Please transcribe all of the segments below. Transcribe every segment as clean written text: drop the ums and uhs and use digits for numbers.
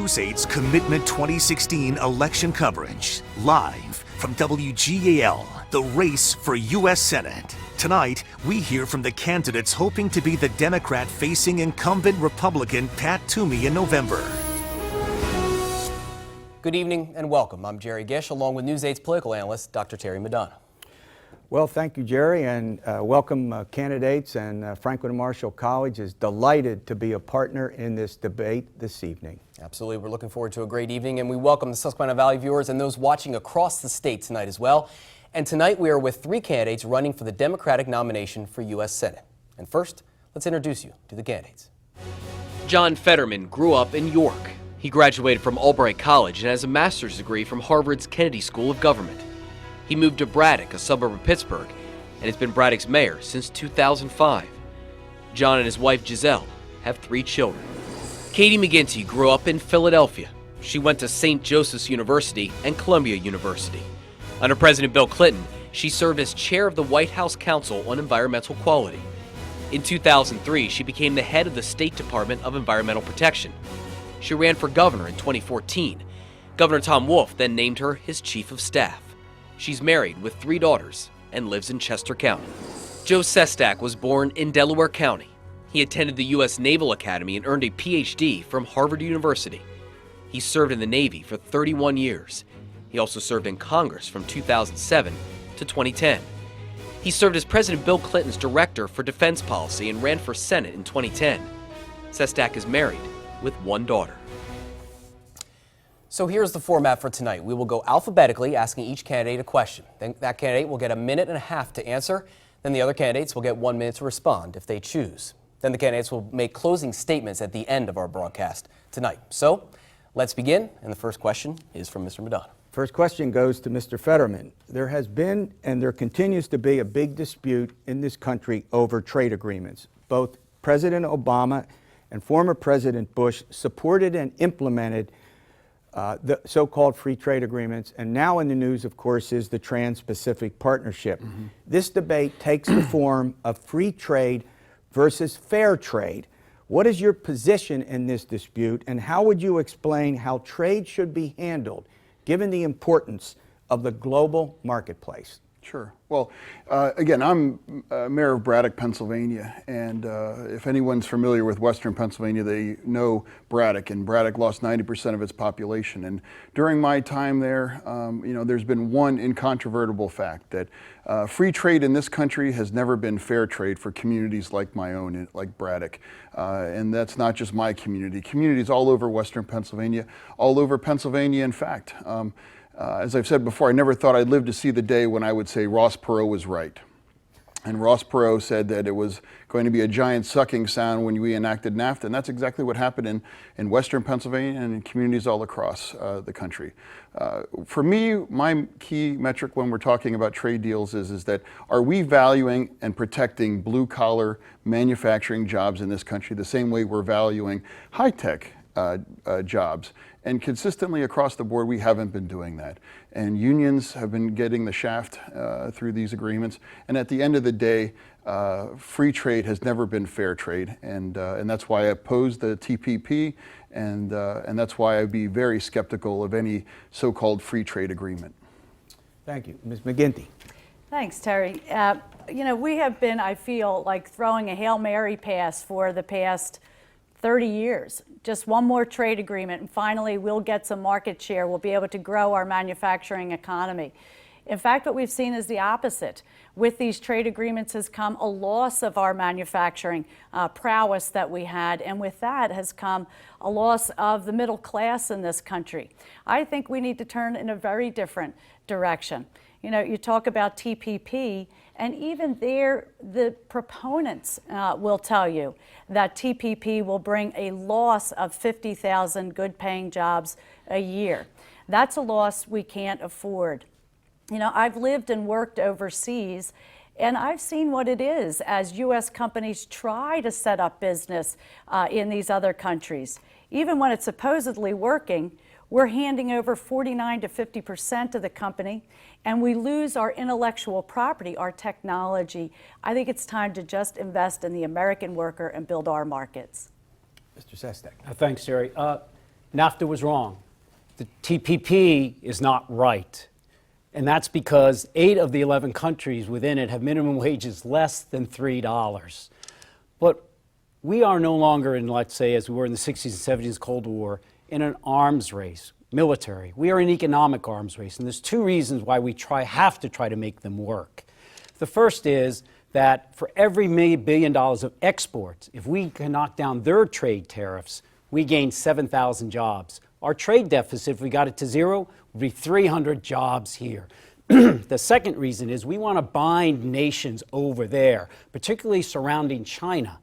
News 8's Commitment 2016 election coverage, live from WGAL, the race for U.S. Senate. Tonight, we hear from the candidates hoping to be the Democrat facing incumbent Republican Pat Toomey in November. Good evening and welcome. I'm Jerry Gish, along with News 8's political analyst, Dr. Terry Madonna. Well, thank you, Jerry, and welcome candidates. And Franklin Marshall College is delighted to be a partner in this debate this evening. Absolutely. We're looking forward to a great evening, and we welcome the Susquehanna Valley viewers and those watching across the state tonight as well. And tonight we are with three candidates running for the Democratic nomination for U.S. Senate. And first, let's introduce you to the candidates. John Fetterman grew up in York. He graduated from Albright College and has a master's degree from Harvard's Kennedy School of Government. He moved to Braddock, a suburb of Pittsburgh, and has been Braddock's mayor since 2005. John and his wife Giselle have 3 children. Katie McGinty grew up in Philadelphia. She went to St. Joseph's University and Columbia University. Under President Bill Clinton, she served as chair of the White House Council on Environmental Quality. In 2003, she became the head of the State Department of Environmental Protection. She ran for governor in 2014. Governor Tom Wolf then named her his chief of staff. She's married with 3 daughters and lives in Chester County. Joe Sestak was born in Delaware County. He attended the U.S. Naval Academy and earned a Ph.D. from Harvard University. He served in the Navy for 31 years. He also served in Congress from 2007 to 2010. He served as President Bill Clinton's Director for Defense Policy and ran for Senate in 2010. Sestak is married with 1 daughter. So here's the format for tonight. We will go alphabetically, asking each candidate a question. Then that candidate will get 1.5 minutes to answer. Then the other candidates will get 1 minute to respond if they choose. Then the candidates will make closing statements at the end of our broadcast tonight. So let's begin. And the first question is from Mr. Madonna. First question goes to Mr. Fetterman. There has been and there continues to be a big dispute in this country over trade agreements. Both President Obama and former President Bush supported and implemented the so-called free trade agreements, and now in the news, of course, is the Trans-Pacific Partnership. This debate takes the form of free trade versus fair trade. What is your position in this dispute, and how would you explain how trade should be handled, given the importance of the global marketplace? Sure. Well, again, I'm mayor of Braddock, Pennsylvania, and if anyone's familiar with Western Pennsylvania, they know Braddock, and Braddock lost 90% of its population. And during my time there, there's been one incontrovertible fact that free trade in this country has never been fair trade for communities like my own, like Braddock. And that's not just my community. Communities all over Western Pennsylvania, all over Pennsylvania, in fact. As I've said before, I never thought I'd live to see the day when I would say Ross Perot was right. And Ross Perot said that it was going to be a giant sucking sound when we enacted NAFTA, and that's exactly what happened in Western Pennsylvania and in communities all across the country. For me, my key metric when we're talking about trade deals is that are we valuing and protecting blue-collar manufacturing jobs in this country the same way we're valuing high-tech jobs? And consistently across the board, we haven't been doing that. And unions have been getting the shaft through these agreements. And at the end of the day, free trade has never been fair trade. And that's why I oppose the TPP. And that's why I'd be very skeptical of any so-called free trade agreement. Thank you. Ms. McGinty. Thanks, Terry. We have been, I feel, like throwing a Hail Mary pass for the past 30 years. Just one more trade agreement, and finally we'll get some market share. We'll be able to grow our manufacturing economy. In fact, what we've seen is the opposite. With these trade agreements has come a loss of our manufacturing prowess that we had, and with that has come a loss of the middle class in this country. I think we need to turn in a very different direction. You talk about TPP, and even there, the proponents will tell you that TPP will bring a loss of 50,000 good-paying jobs a year. That's a loss we can't afford. I've lived and worked overseas, and I've seen what it is as U.S. companies try to set up business in these other countries. Even when it's supposedly working, we're handing over 49 to 50% of the company, and we lose our intellectual property, our technology. I think it's time to just invest in the American worker and build our markets. Mr. Sestak. Thanks, Terry. NAFTA was wrong. The TPP is not right. And that's because 8 of the 11 countries within it have minimum wages less than $3. But we are no longer in, let's say, as we were in the 60s and 70s Cold War, in an arms race, military. We are in an economic arms race. And there's 2 reasons why we have to try to make them work. The first is that for every $1 billion of exports, if we can knock down their trade tariffs, we gain 7,000 jobs. Our trade deficit, if we got it to 0, would be 300 jobs here. The second reason is we want to bind nations over there, particularly surrounding China,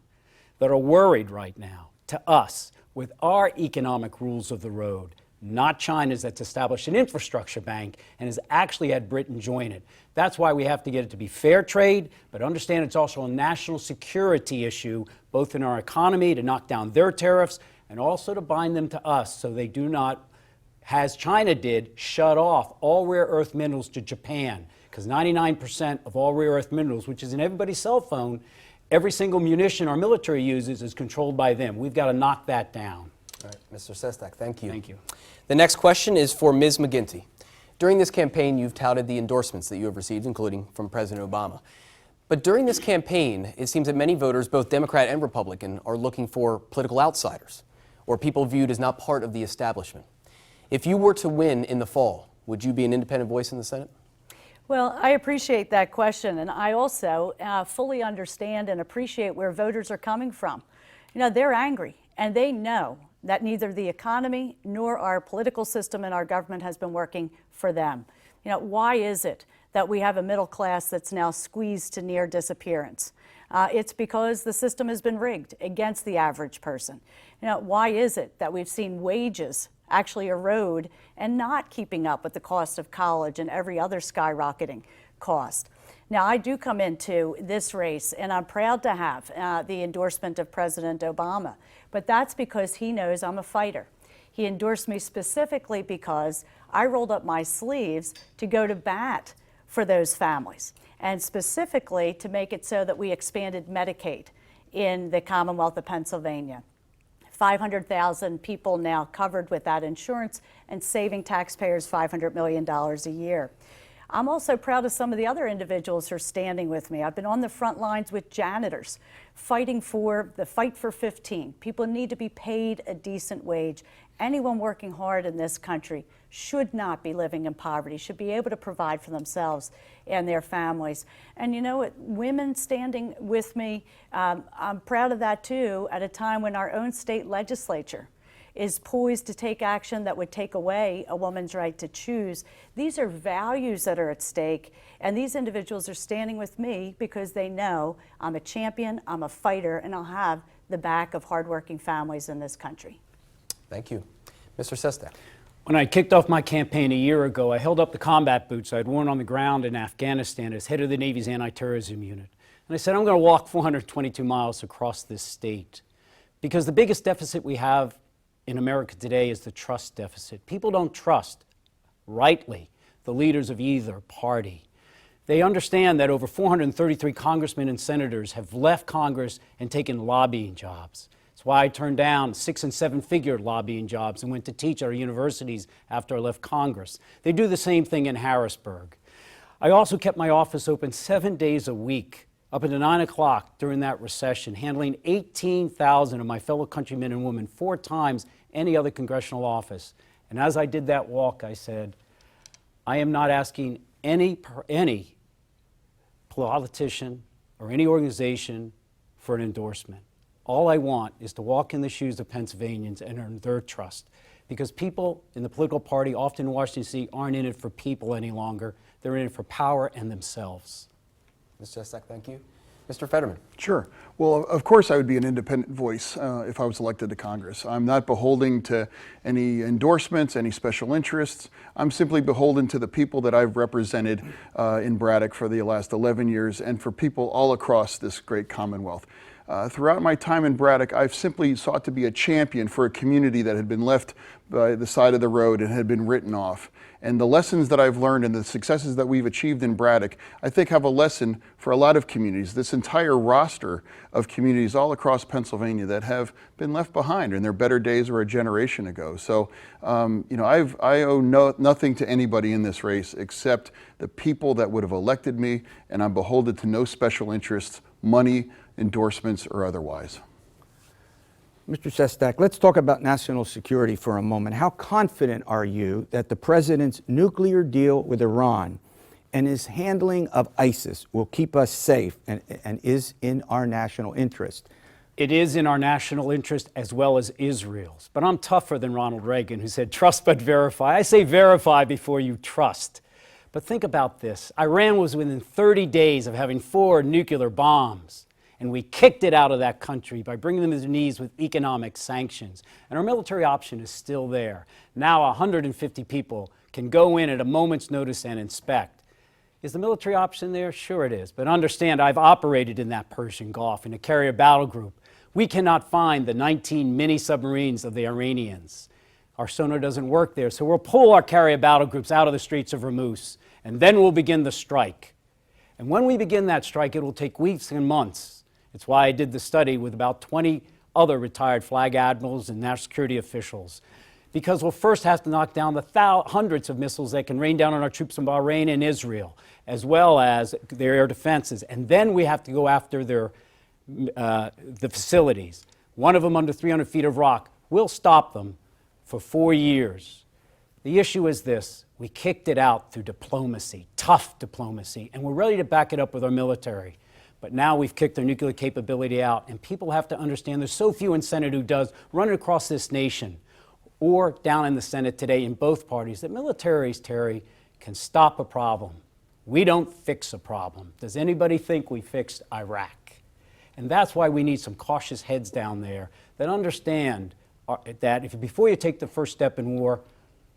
that are worried right now to us with our economic rules of the road, not China's that's established an infrastructure bank and has actually had Britain join it. That's why we have to get it to be fair trade, but understand it's also a national security issue, both in our economy to knock down their tariffs and also to bind them to us so they do not, as China did, shut off all rare earth minerals to Japan. Because 99% of all rare earth minerals, which is in everybody's cell phone, every single munition our military uses is controlled by them. We've got to knock that down. All right, Mr. Sestak, thank you. Thank you. The next question is for Ms. McGinty. During this campaign, you've touted the endorsements that you have received, including from President Obama. But during this campaign, it seems that many voters, both Democrat and Republican, are looking for political outsiders or people viewed as not part of the establishment. If you were to win in the fall, would you be an independent voice in the Senate? Well, I appreciate that question, and I also fully understand and appreciate where voters are coming from. You know, they're angry, and they know that neither the economy nor our political system and our government has been working for them. You know, why is it that we have a middle class that's now squeezed to near disappearance? It's because the system has been rigged against the average person. You know, why is it that we've seen wages actually erode and not keeping up with the cost of college and every other skyrocketing cost? Now, I do come into this race, and I'm proud to have the endorsement of President Obama, but that's because he knows I'm a fighter. He endorsed me specifically because I rolled up my sleeves to go to bat for those families, and specifically to make it so that we expanded Medicaid in the Commonwealth of Pennsylvania. 500,000 people now covered with that insurance and saving taxpayers $500 million a year. I'm also proud of some of the other individuals who are standing with me. I've been on the front lines with janitors, fighting for the Fight for 15. People need to be paid a decent wage. Anyone working hard in this country should not be living in poverty, should be able to provide for themselves and their families. And you know what, women standing with me, I'm proud of that too, at a time when our own state legislature is poised to take action that would take away a woman's right to choose. These are values that are at stake, and these individuals are standing with me because they know I'm a champion, I'm a fighter, and I'll have the back of hardworking families in this country. Thank you. Mr. Sestak. When I kicked off my campaign a year ago, I held up the combat boots I'd worn on the ground in Afghanistan as head of the Navy's anti-terrorism unit. And I said, I'm going to walk 422 miles across this state because the biggest deficit we have in America today is the trust deficit. People don't trust, rightly, the leaders of either party. They understand that over 433 congressmen and senators have left Congress and taken lobbying jobs. That's why I turned down 6- and 7-figure lobbying jobs and went to teach at our universities after I left Congress. They do the same thing in Harrisburg. I also kept my office open 7 days a week, up until 9 o'clock during that recession, handling 18,000 of my fellow countrymen and women, 4 times any other congressional office. And as I did that walk, I said, I am not asking any politician or any organization for an endorsement. All I want is to walk in the shoes of Pennsylvanians and earn their trust. Because people in the political party, often in Washington, D.C., aren't in it for people any longer. They're in it for power and themselves. Mr. Sestak, thank you. Mr. Fetterman. Sure. Well, of course I would be an independent voice if I was elected to Congress. I'm not beholden to any endorsements, any special interests. I'm simply beholden to the people that I've represented in Braddock for the last 11 years and for people all across this great Commonwealth. Throughout my time in Braddock, I've simply sought to be a champion for a community that had been left by the side of the road and had been written off. And the lessons that I've learned and the successes that we've achieved in Braddock, I think have a lesson for a lot of communities, this entire roster of communities all across Pennsylvania that have been left behind and their better days were a generation ago. So, I owe nothing to anybody in this race except the people that would have elected me, and I'm beholden to no special interests, money, endorsements, or otherwise. Mr. Sestak, let's talk about national security for a moment. How confident are you that the president's nuclear deal with Iran and his handling of ISIS will keep us safe and is in our national interest? It is in our national interest as well as Israel's. But I'm tougher than Ronald Reagan, who said, trust but verify. I say verify before you trust. But think about this. Iran was within 30 days of having 4 nuclear bombs. And we kicked it out of that country by bringing them to their knees with economic sanctions. And our military option is still there. Now 150 people can go in at a moment's notice and inspect. Is the military option there? Sure it is. But understand, I've operated in that Persian Gulf in a carrier battle group. We cannot find the 19 mini submarines of the Iranians. Our sonar doesn't work there, so we'll pull our carrier battle groups out of the streets of Hormuz, and then we'll begin the strike. And when we begin that strike, it will take weeks and months. It's why I did the study with about 20 other retired flag admirals and national security officials. Because we'll first have to knock down the hundreds of missiles that can rain down on our troops in Bahrain and Israel, as well as their air defenses. And then we have to go after the facilities. One of them under 300 feet of rock. We'll stop them for 4 years. The issue is this. We kicked it out through diplomacy, tough diplomacy, and we're ready to back it up with our military. But now we've kicked their nuclear capability out, and people have to understand there's so few in Senate who does, running across this nation or down in the Senate today in both parties, that militaries, Terry, can stop a problem. We don't fix a problem. Does anybody think we fixed Iraq? And that's why we need some cautious heads down there that understand that before you take the first step in war,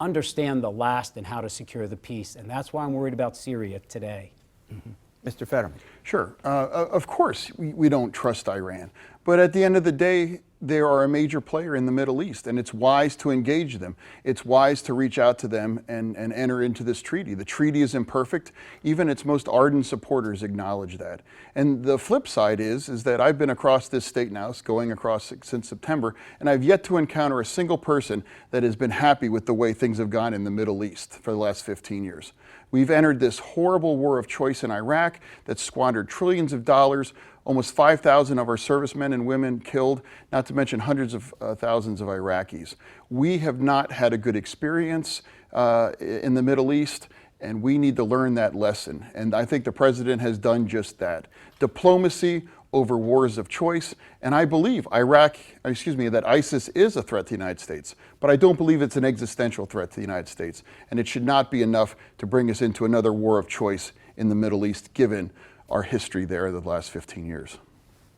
understand the last and how to secure the peace. And that's why I'm worried about Syria today. Mm-hmm. Mr. Fetterman. Sure. Of course, we don't trust Iran. But at the end of the day, they are a major player in the Middle East, and it's wise to engage them. It's wise to reach out to them and enter into this treaty. The treaty is imperfect. Even its most ardent supporters acknowledge that. And the flip side is that I've been across this state now, going across since September, and I've yet to encounter a single person that has been happy with the way things have gone in the Middle East for the last 15 years. We've entered this horrible war of choice in Iraq that squandered trillions of dollars, almost 5,000 of our servicemen and women killed, not to mention hundreds of thousands of Iraqis. We have not had a good experience in the Middle East, and we need to learn that lesson. And I think the president has done just that. Diplomacy over wars of choice, and I believe that ISIS is a threat to the United States, but I don't believe it's an existential threat to the United States, and it should not be enough to bring us into another war of choice in the Middle East, given our history there the last 15 years.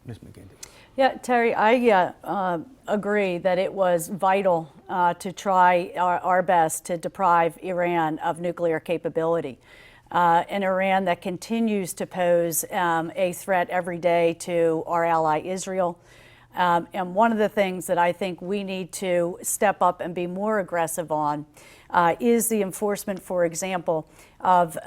Ms. McGinty. Yeah, Terry, I agree that it was vital to try our best to deprive Iran of nuclear capability. An Iran that continues to pose a threat every day to our ally Israel. And one of the things that I think we need to step up and be more aggressive on is the enforcement, for example, of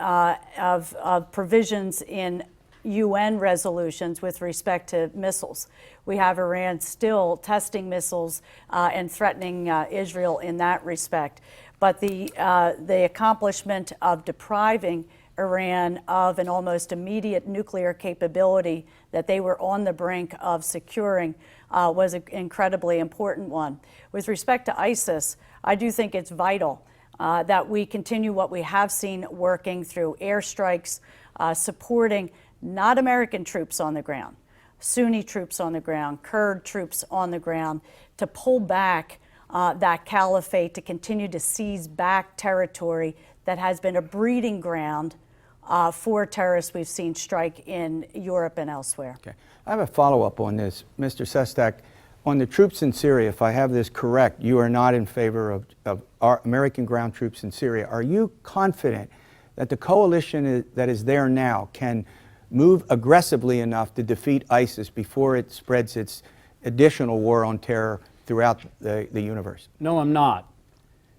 provisions in UN resolutions with respect to missiles. We have Iran still testing missiles and threatening Israel in that respect. But the accomplishment of depriving Iran of an almost immediate nuclear capability that they were on the brink of securing was an incredibly important one. With respect to ISIS, I do think it's vital that we continue what we have seen working through airstrikes, supporting not American troops on the ground, Sunni troops on the ground, Kurd troops on the ground, to pull back that caliphate, to continue to seize back territory that has been a breeding ground for terrorists we've seen strike in Europe and elsewhere. Okay. I have a follow-up on this. Mr. Sestak, on the troops in Syria, if I have this correct, you are not in favor of our American ground troops in Syria. Are you confident that the coalition that is there now can move aggressively enough to defeat ISIS before it spreads its additional war on terror throughout the universe? No, I'm not.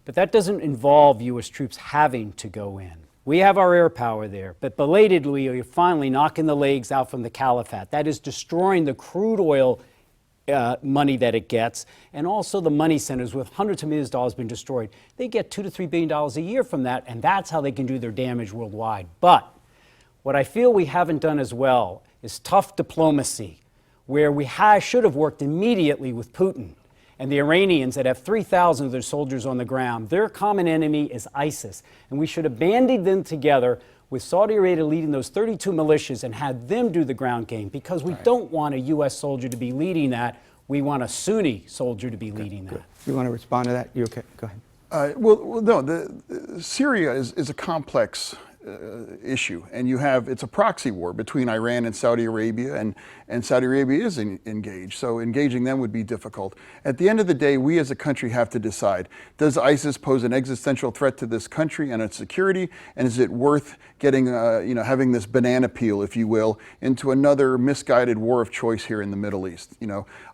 But that doesn't involve U.S. troops having to go in. We have our air power there, but belatedly, you're finally knocking the legs out from the caliphate. That is destroying the crude oil money that it gets, and also the money centers with hundreds of millions of dollars being destroyed. They get $2 to $3 billion a year from that, and that's how they can do their damage worldwide. But what I feel we haven't done as well is tough diplomacy, where we should have worked immediately with Putin and the Iranians that have 3,000 of their soldiers on the ground. Their common enemy is ISIS, and we should have bandied them together with Saudi Arabia leading those 32 militias and had them do the ground game, because we don't want a U.S. soldier to be leading that. We want a Sunni soldier to be leading that. You want to respond to that? You okay? Go ahead. Well, no, Syria is a complex issue, and it's a proxy war between Iran and Saudi Arabia, and Saudi Arabia is engaged, so engaging them would be difficult. At the end of the day, we as a country have to decide, does ISIS pose an existential threat to this country and its security, and is it worth getting, having this banana peel, if you will, into another misguided war of choice here in the Middle East?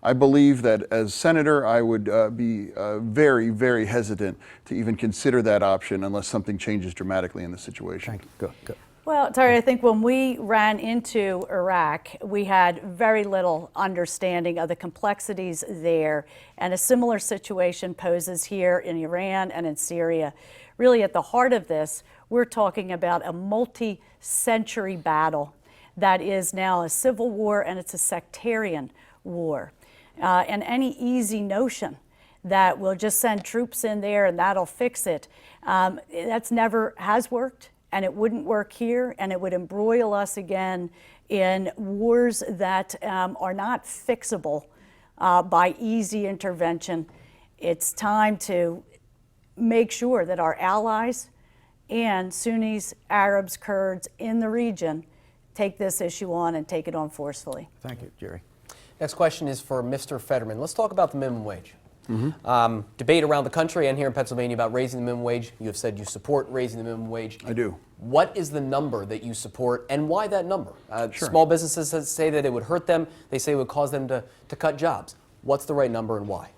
I believe that as senator, I would be very, very hesitant to even consider that option unless something changes dramatically in the situation. Thank you. Go. Well, Terry, I think when we ran into Iraq, we had very little understanding of the complexities there, and a similar situation poses here in Iran and in Syria. Really, at the heart of this, we're talking about a multi-century battle that is now a civil war, and it's a sectarian war. And any easy notion that we'll just send troops in there and that'll fix it, that's never has worked, and it wouldn't work here, and it would embroil us again in wars that are not fixable by easy intervention. It's time to make sure that our allies and Sunnis, Arabs, Kurds in the region take this issue on and take it on forcefully. Thank you, Jerry. Next question is for Mr. Fetterman. Let's talk about the minimum wage. Debate around the country and here in Pennsylvania about raising the minimum wage. You have said you support raising the minimum wage. I do. What is the number that you support, and why that number? Sure. Small businesses say that it would hurt them. They say it would cause them to cut jobs. What's the right number and why?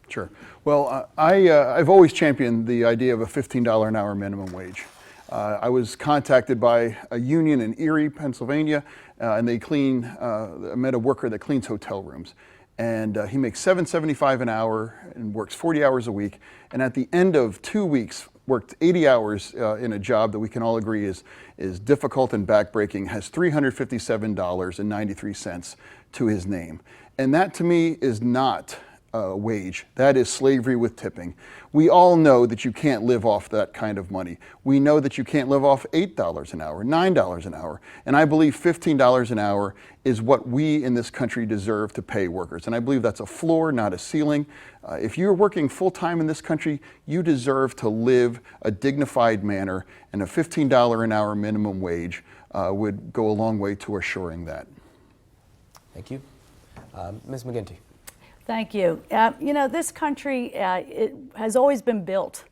Sure. Well, I've always championed the idea of a $15 an hour minimum wage. I was contacted by a union in Erie, Pennsylvania, and I met a worker that cleans hotel rooms. And he makes $7.75 an hour and works 40 hours a week. And at the end of 2 weeks, worked 80 hours in a job that we can all agree is difficult and backbreaking, has $357.93 to his name. And that to me is not a wage. That is slavery with tipping. We all know that you can't live off that kind of money. We know that you can't live off $8 an hour, $9 an hour. And I believe $15 an hour is what we in this country deserve to pay workers. And I believe that's a floor, not a ceiling. If you're working full-time in this country, you deserve to live a dignified manner, and a $15 an hour minimum wage would go a long way to assuring that. Thank you. Ms. McGinty. Thank you. This country it has always been built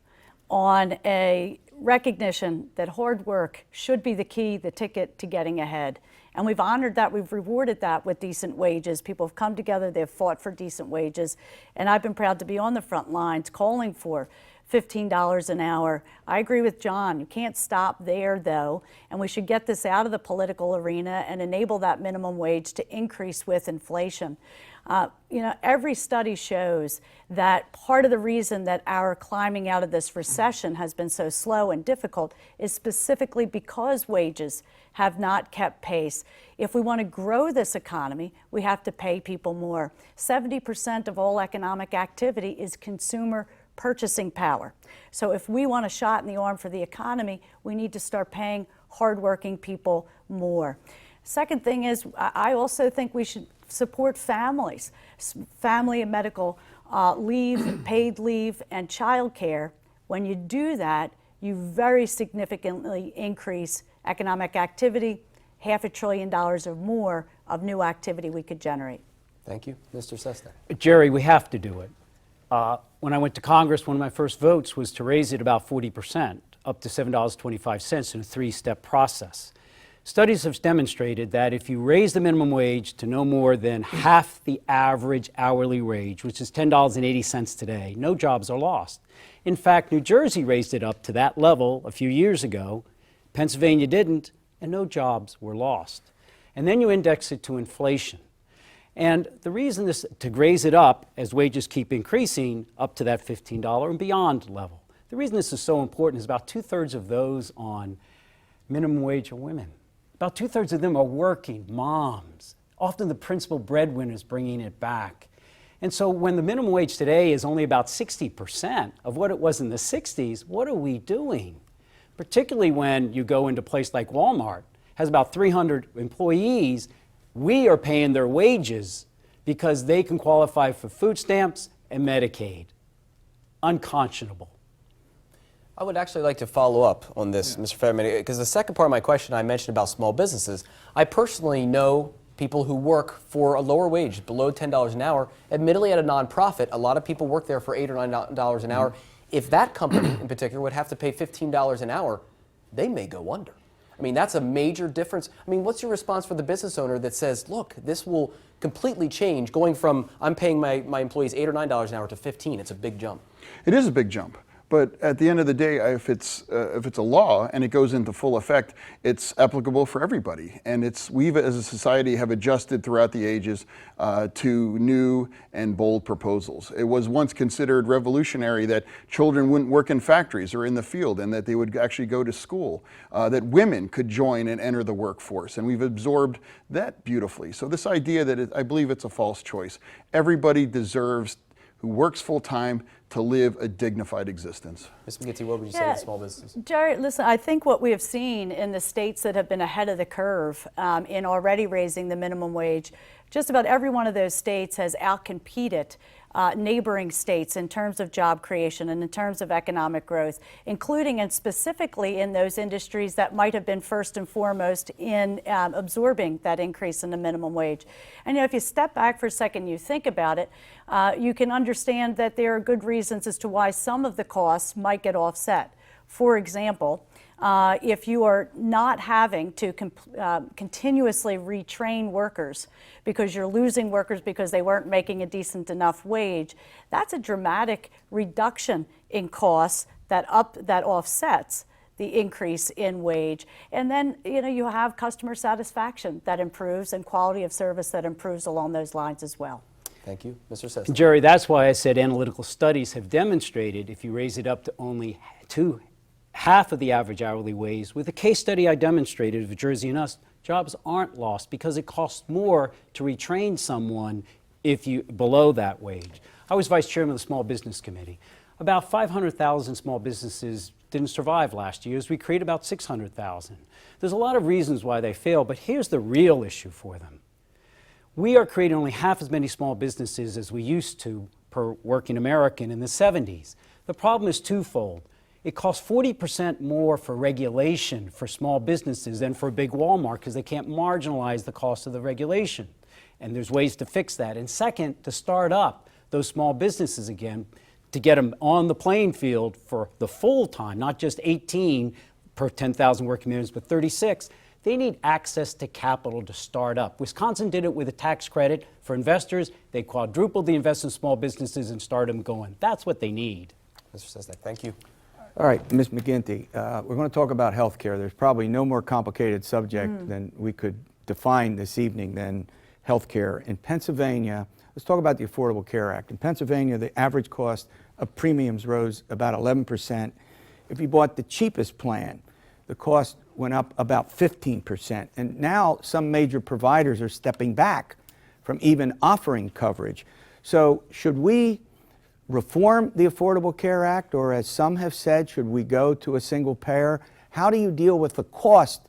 on a recognition that hard work should be the key, the ticket to getting ahead. And we've honored that, we've rewarded that with decent wages. People have come together, they've fought for decent wages. And I've been proud to be on the front lines calling for $15 an hour. I agree with John. You can't stop there, though, and we should get this out of the political arena and enable that minimum wage to increase with inflation. Every study shows that part of the reason that our climbing out of this recession has been so slow and difficult is specifically because wages have not kept pace. If we want to grow this economy, we have to pay people more. 70% of all economic activity is consumer purchasing power. So if we want a shot in the arm for the economy, we need to start paying hardworking people more. Second thing is, I also think we should support families, family and medical leave, paid leave, and child care. When you do that, you very significantly increase economic activity, $500 billion or more of new activity we could generate. Thank you. Mr. Sestak. Jerry, we have to do it. When I went to Congress, one of my first votes was to raise it about 40%, up to $7.25 in a three-step process. Studies have demonstrated that if you raise the minimum wage to no more than half the average hourly wage, which is $10.80 today, no jobs are lost. In fact, New Jersey raised it up to that level a few years ago. Pennsylvania didn't, and no jobs were lost. And then you index it to inflation. And the reason this, to raise it up as wages keep increasing up to that $15 and beyond level, the reason this is so important is about 2/3 of those on minimum wage are women. About 2/3 of them are working moms, often the principal breadwinners bringing it back. And so when the minimum wage today is only about 60% of what it was in the 60s, what are we doing? Particularly when you go into a place like Walmart, has about 300 employees, we are paying their wages because they can qualify for food stamps and Medicaid. Unconscionable. I would actually like to follow up on this, Mr. Fetterman, because the second part of my question I mentioned about small businesses. I personally know people who work for a lower wage, below $10 an hour, admittedly at a nonprofit. A lot of people work there for $8 or $9 an hour. If that company in particular would have to pay $15 an hour, they may go under. I mean, that's a major difference. I mean, what's your response for the business owner that says, look, this will completely change, going from I'm paying my employees $8 or $9 an hour to 15? It's a big jump. It is a big jump. But at the end of the day, if it's a law and it goes into full effect, it's applicable for everybody. And we've as a society have adjusted throughout the ages to new and bold proposals. It was once considered revolutionary that children wouldn't work in factories or in the field, and that they would actually go to school, that women could join and enter the workforce. And we've absorbed that beautifully. So this idea that I believe it's a false choice. Everybody deserves, who works full-time, to live a dignified existence. Ms. McGinty, what would you say to small businesses? Jerry, listen, I think what we have seen in the states that have been ahead of the curve in already raising the minimum wage, just about every one of those states has outcompeted neighboring states in terms of job creation and in terms of economic growth, including and specifically in those industries that might have been first and foremost in absorbing that increase in the minimum wage. And if you step back for a second, you think about it, you can understand that there are good reasons as to why some of the costs might get offset. For example, if you are not having to continuously retrain workers because you're losing workers because they weren't making a decent enough wage, that's a dramatic reduction in costs that offsets the increase in wage. And then you have customer satisfaction that improves and quality of service that improves along those lines as well. Thank you. Mr. Sessom. Jerry, that's why I said analytical studies have demonstrated if you raise it up to only half of the average hourly wage, with a case study I demonstrated of Jersey and us, jobs aren't lost because it costs more to retrain someone below that wage. I was vice chairman of the Small Business Committee. About 500,000 small businesses didn't survive last year, as we created about 600,000. There's a lot of reasons why they fail, but here's the real issue for them. We are creating only half as many small businesses as we used to per working American in the 70s. The problem is twofold. It costs 40% more for regulation for small businesses than for a big Walmart because they can't marginalize the cost of the regulation. And there's ways to fix that. And second, to start up those small businesses again, to get them on the playing field for the full time, not just 18 per 10,000 working minutes, but 36. They need access to capital to start up. Wisconsin did it with a tax credit for investors. They quadrupled the investment in small businesses and started them going. That's what they need. Mr. Sessom, thank you. All right, Ms. McGinty, we're going to talk about health care. There's probably no more complicated subject than we could define this evening than health care. In Pennsylvania, let's talk about the Affordable Care Act. In Pennsylvania, the average cost of premiums rose about 11%. If you bought the cheapest plan, the cost went up about 15%. And now some major providers are stepping back from even offering coverage. So should we reform the Affordable Care Act, or as some have said, should we go to a single payer? How do you deal with the cost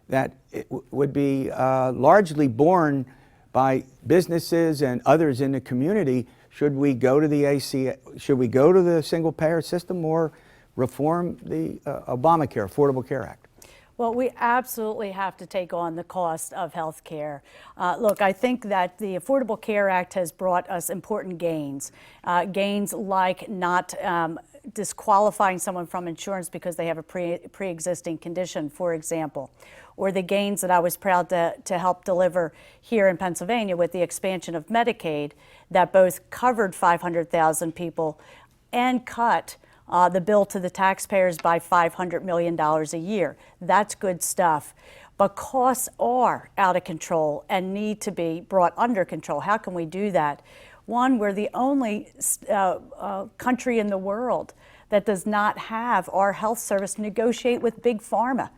that would be largely borne by businesses and others in the community? Should we go to the should we go to the single payer system or reform the Obamacare, Affordable Care Act? Well, we absolutely have to take on the cost of health care. Look, I think that the Affordable Care Act has brought us important gains. Gains like not disqualifying someone from insurance because they have a pre-existing condition, for example, or the gains that I was proud to help deliver here in Pennsylvania with the expansion of Medicaid that both covered 500,000 people and cut the bill to the taxpayers by $500 million a year. That's good stuff. But costs are out of control and need to be brought under control. How can we do that? One, we're the only country in the world that does not have our health service negotiate with Big Pharma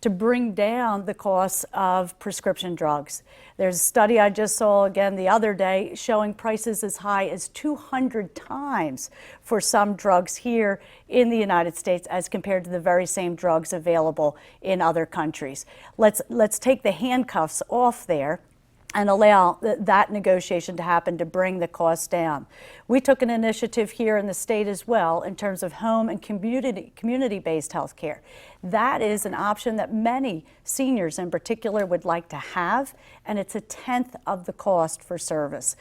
to bring down the costs of prescription drugs. There's a study I just saw again the other day showing prices as high as 200 times for some drugs here in the United States as compared to the very same drugs available in other countries. Let's take the handcuffs off there and allow that negotiation to happen to bring the costs down. We took an initiative here in the state as well in terms of home and community-based health care. That is an option that many seniors in particular would like to have, and it's a tenth of the cost for service.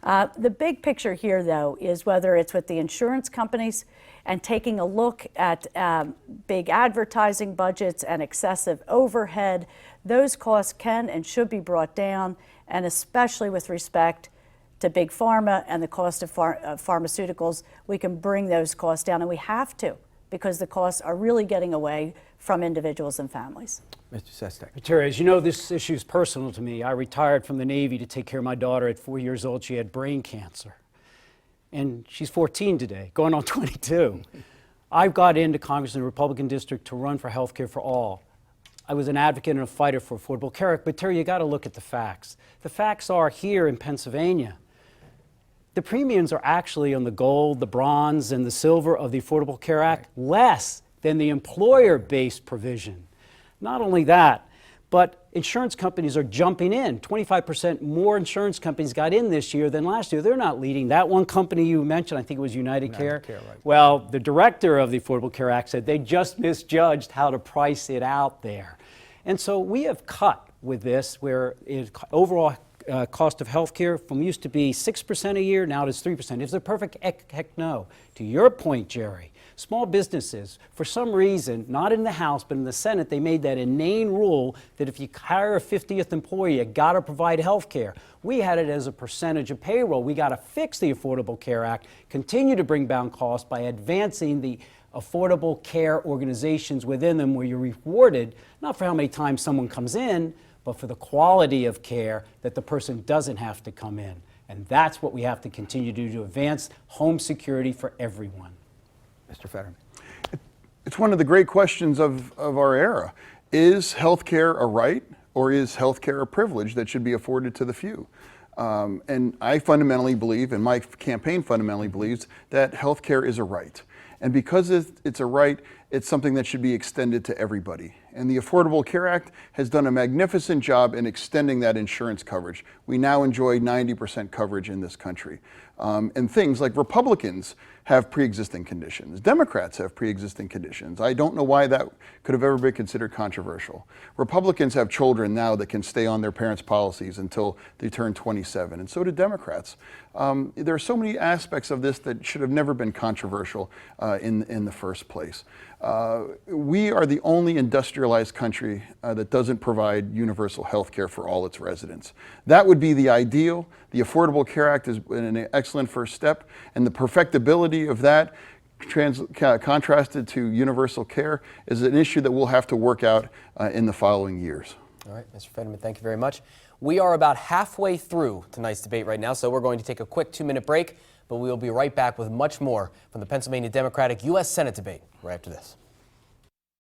The big picture here, though, is whether it's with the insurance companies and taking a look at big advertising budgets and excessive overhead, those costs can and should be brought down, and especially with respect to Big Pharma and the cost of pharmaceuticals, we can bring those costs down, and we have to, because the costs are really getting away from individuals and families. Mr. Sestak. Terry, as you know, this issue is personal to me. I retired from the Navy to take care of my daughter. At 4 years old, she had brain cancer. And she's 14 today, going on 22. I got into Congress in the Republican district to run for health care for all. I was an advocate and a fighter for Affordable Care Act, but Terry, you got to look at the facts. The facts are here in Pennsylvania, the premiums are actually on the gold, the bronze, and the silver of the Affordable Care Act less than the employer-based provision. Not only that, but insurance companies are jumping in. 25% more insurance companies got in this year than last year. They're not leading. That one company you mentioned, I think it was United Care. Right. Well, the director of the Affordable Care Act said they just misjudged how to price it out there. And so we have cut with this, where overall cost of health care from used to be 6% a year, now it is 3%. Is it perfect? Heck no. To your point, Jerry, small businesses, for some reason, not in the House, but in the Senate, they made that inane rule that if you hire a 50th employee, you got to provide health care. We had it as a percentage of payroll. We got to fix the Affordable Care Act, continue to bring down costs by advancing the affordable care organizations within them, where you're rewarded not for how many times someone comes in, but for the quality of care that the person doesn't have to come in. And that's what we have to continue to do to advance home security for everyone. Mr. Fetterman. It's one of the great questions of our era. Is health care a right, or is health care a privilege that should be afforded to the few? And I fundamentally believe, and my campaign fundamentally believes, that health care is a right. And because it's a right, it's something that should be extended to everybody. And the Affordable Care Act has done a magnificent job in extending that insurance coverage. We now enjoy 90% coverage in this country. And things like Republicans have pre-existing conditions. Democrats have pre-existing conditions. I don't know why that could have ever been considered controversial. Republicans have children now that can stay on their parents' policies until they turn 27, and so do Democrats. There are so many aspects of this that should have never been controversial in the first place. We are the only industrialized country that doesn't provide universal health care for all its residents. That would be the ideal. The Affordable Care Act is an excellent first step, and the perfectibility of that contrasted to universal care is an issue that we'll have to work out in the following years. All right, Mr. Fetterman, thank you very much. We are about halfway through tonight's debate right now, so we're going to take a quick 2-minute break, but we will be right back with much more from the Pennsylvania Democratic U.S. Senate debate right after this.